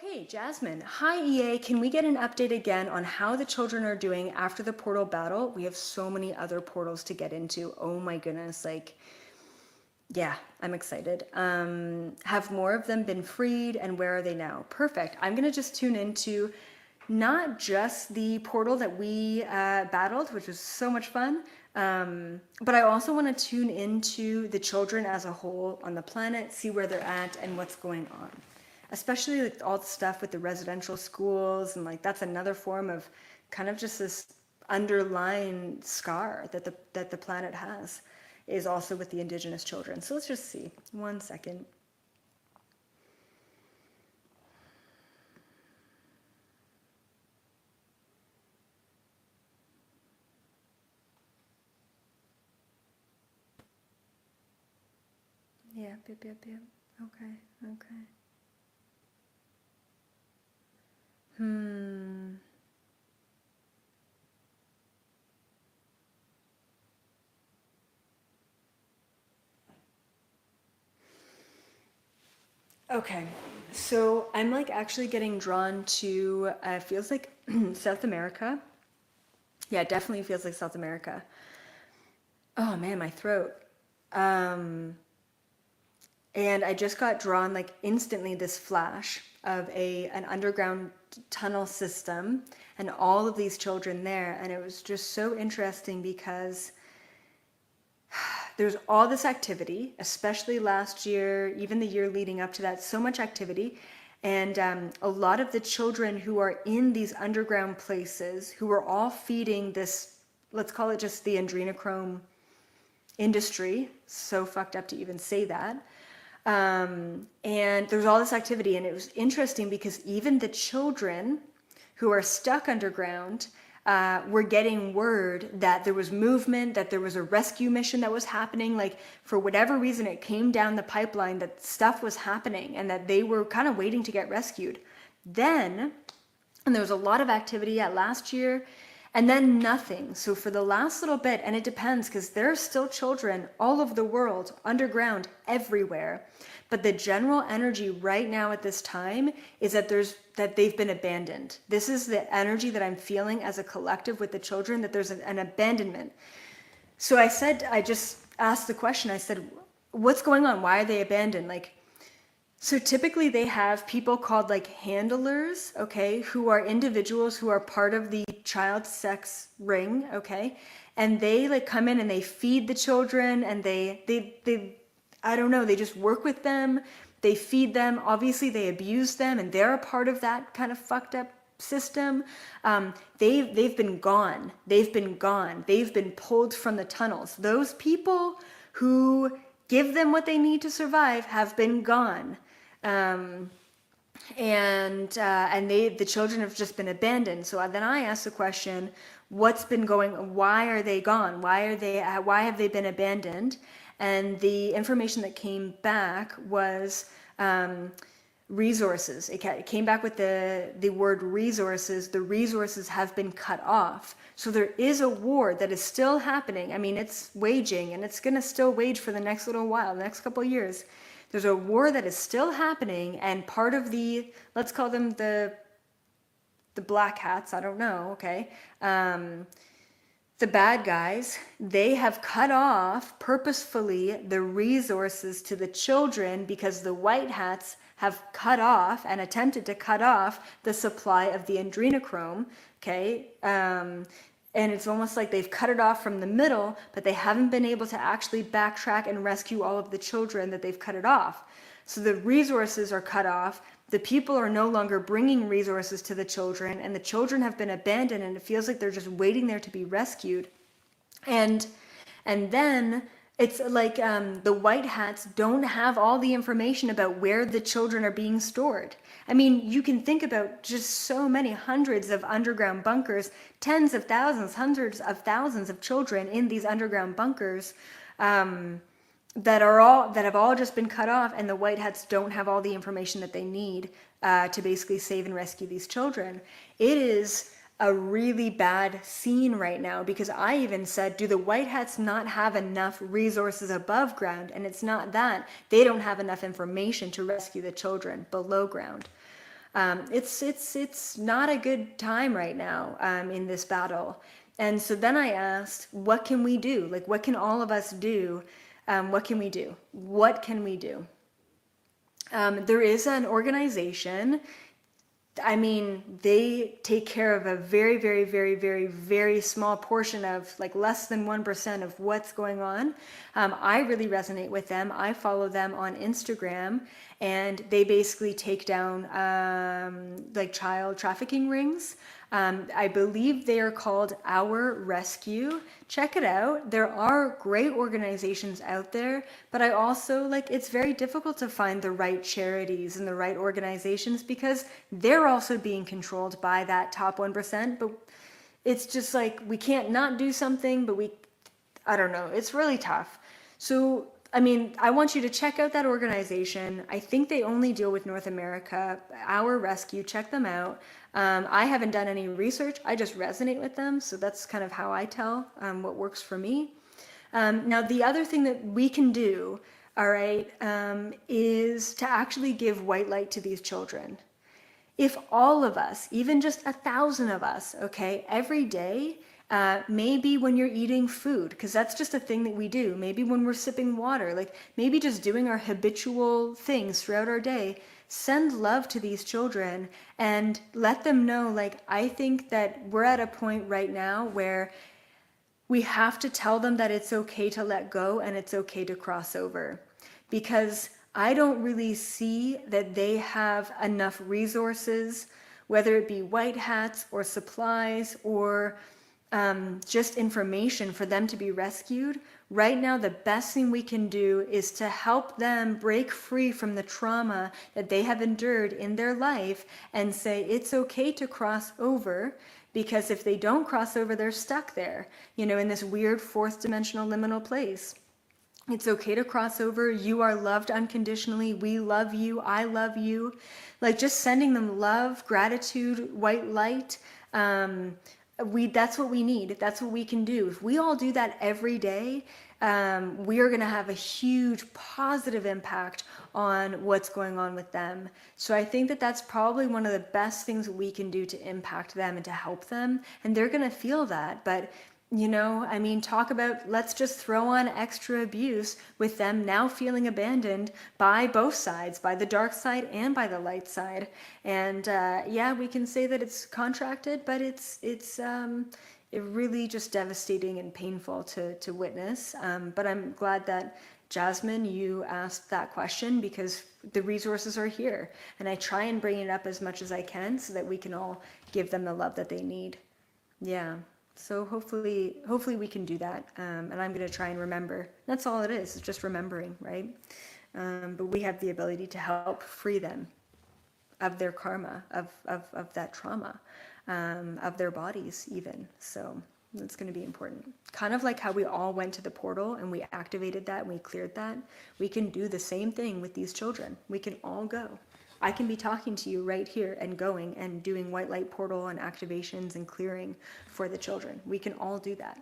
Hey, Jasmine. Hi, EA. Can we get an update again on how the children are doing after the portal battle? We have so many other portals to get into. Oh my goodness. Yeah, I'm excited. Have more of them been freed and where are they now? Perfect. I'm going to just tune into not just the portal that we battled, which was so much fun, but I also want to tune into the children as a whole on the planet, see where they're at and what's going on. Especially like all the stuff with the residential schools and like that's another form of kind of just this underlying scar that the planet has is also with the indigenous children. So let's just see. 1 second. Yep, yep, yep, yep. Okay, okay. Hmm. Okay. So I'm like actually getting drawn to feels like South America. Yeah, it definitely feels like South America. Oh man, my throat. Um, and I just got drawn like instantly this flash of an underground tunnel system and all of these children there, and it was just so interesting because there's all this activity, especially last year, even the year leading up to that, so much activity. And a lot of the children who are in these underground places, who are all feeding this, let's call it just the adrenochrome industry, so fucked up to even say that. And there's all this activity, and it was interesting because even the children who are stuck underground were getting word that there was movement, that there was a rescue mission that was happening. Like, for whatever reason, it came down the pipeline that stuff was happening and that they were kind of waiting to get rescued. Then, and there was a lot of activity at last year, and then nothing. So for the last little bit, and it depends because there are still children all over the world, underground, everywhere. But the general energy right now at this time is that they've been abandoned. This is the energy that I'm feeling as a collective with the children, that there's an abandonment. So I just asked the question, I said, what's going on? Why are they abandoned? So typically they have people called like handlers, okay, who are individuals who are part of the child sex ring, okay? And they like come in and they feed the children and they I don't know, they just work with them, they feed them, obviously they abuse them and they're a part of that kind of fucked up system. They've been gone. They've been gone. They've been pulled from the tunnels. Those people who give them what they need to survive have been gone. Um, and the children have just been abandoned. So then I asked the question, what's been going? Why are they gone? Why have they been abandoned? And the information that came back was resources. It came back with the word resources. The resources have been cut off. So there is a war that is still happening. I mean, it's waging and it's going to still wage for the next little while, the next couple of years. There's a war that is still happening, and part of let's call them the black hats, I don't know, okay? The bad guys, they have cut off purposefully the resources to the children because the white hats have cut off and attempted to cut off the supply of the adrenochrome, okay? And it's almost like they've cut it off from the middle, but they haven't been able to actually backtrack and rescue all of the children that they've cut it off. So the resources are cut off. The people are no longer bringing resources to the children, and the children have been abandoned, and it feels like they're just waiting there to be rescued. And and then it's like the white hats don't have all the information about where the children are being stored. I mean, you can think about just so many hundreds of underground bunkers, tens of thousands, hundreds of thousands of children in these underground bunkers that have all just been cut off, and the white hats don't have all the information that they need to basically save and rescue these children. It is a really bad scene right now because I even said, do the white hats not have enough resources above ground? And it's not that. They don't have enough information to rescue the children below ground. It's not a good time right now in this battle. And so then I asked, what can we do? Like, what can all of us do? What can we do? What can we do? There is an organization. I mean, they take care of a very, very, very, very, very small portion of, like, less than 1% of what's going on. I really resonate with them. I follow them on Instagram, and they basically take down like child trafficking rings. I believe they are called Our Rescue. Check it out. There are great organizations out there, but I also, like, it's very difficult to find the right charities and the right organizations because they're also being controlled by that top 1%. But it's just like we can't not do something, but I don't know. It's really tough. So, I mean, I want you to check out that organization. I think they only deal with North America. Our Rescue, check them out. I haven't done any research. I just resonate with them. So that's kind of how I tell what works for me. Now, the other thing that we can do, all right, is to actually give white light to these children. If all of us, even just 1,000 of us, okay, every day, maybe when you're eating food, because that's just a thing that we do. Maybe when we're sipping water, like maybe just doing our habitual things throughout our day, send love to these children and let them know, like, I think that we're at a point right now where we have to tell them that it's okay to let go and it's okay to cross over, because I don't really see that they have enough resources, whether it be white hats or supplies or just information for them to be rescued. Right now, the best thing we can do is to help them break free from the trauma that they have endured in their life and say it's okay to cross over, because if they don't cross over, they're stuck there, you know, in this weird fourth dimensional liminal place. It's okay to cross over. You are loved unconditionally. We love you. I love you. Like, just sending them love, gratitude, white light. That's what we need. That's what we can do. If we all do that every day, we are going to have a huge positive impact on what's going on with them. So I think that that's probably one of the best things we can do to impact them and to help them. And they're going to feel that. But you know, I mean, talk about, let's just throw on extra abuse with them now feeling abandoned by both sides, by the dark side and by the light side. And yeah, we can say that it's contracted, but it's it really just devastating and painful to witness. But I'm glad that Jasmine, you asked that question, because the resources are here, and I try and bring it up as much as I can so that we can all give them the love that they need. Yeah. So hopefully we can do that. And I'm going to try and remember. That's all it is. It's just remembering, right? But we have the ability to help free them of their karma, of that trauma, of their bodies even. So that's going to be important. Kind of like how we all went to the portal and we activated that and we cleared that. We can do the same thing with these children. We can all go. I can be talking to you right here and going and doing white light portal and activations and clearing for the children. We can all do that.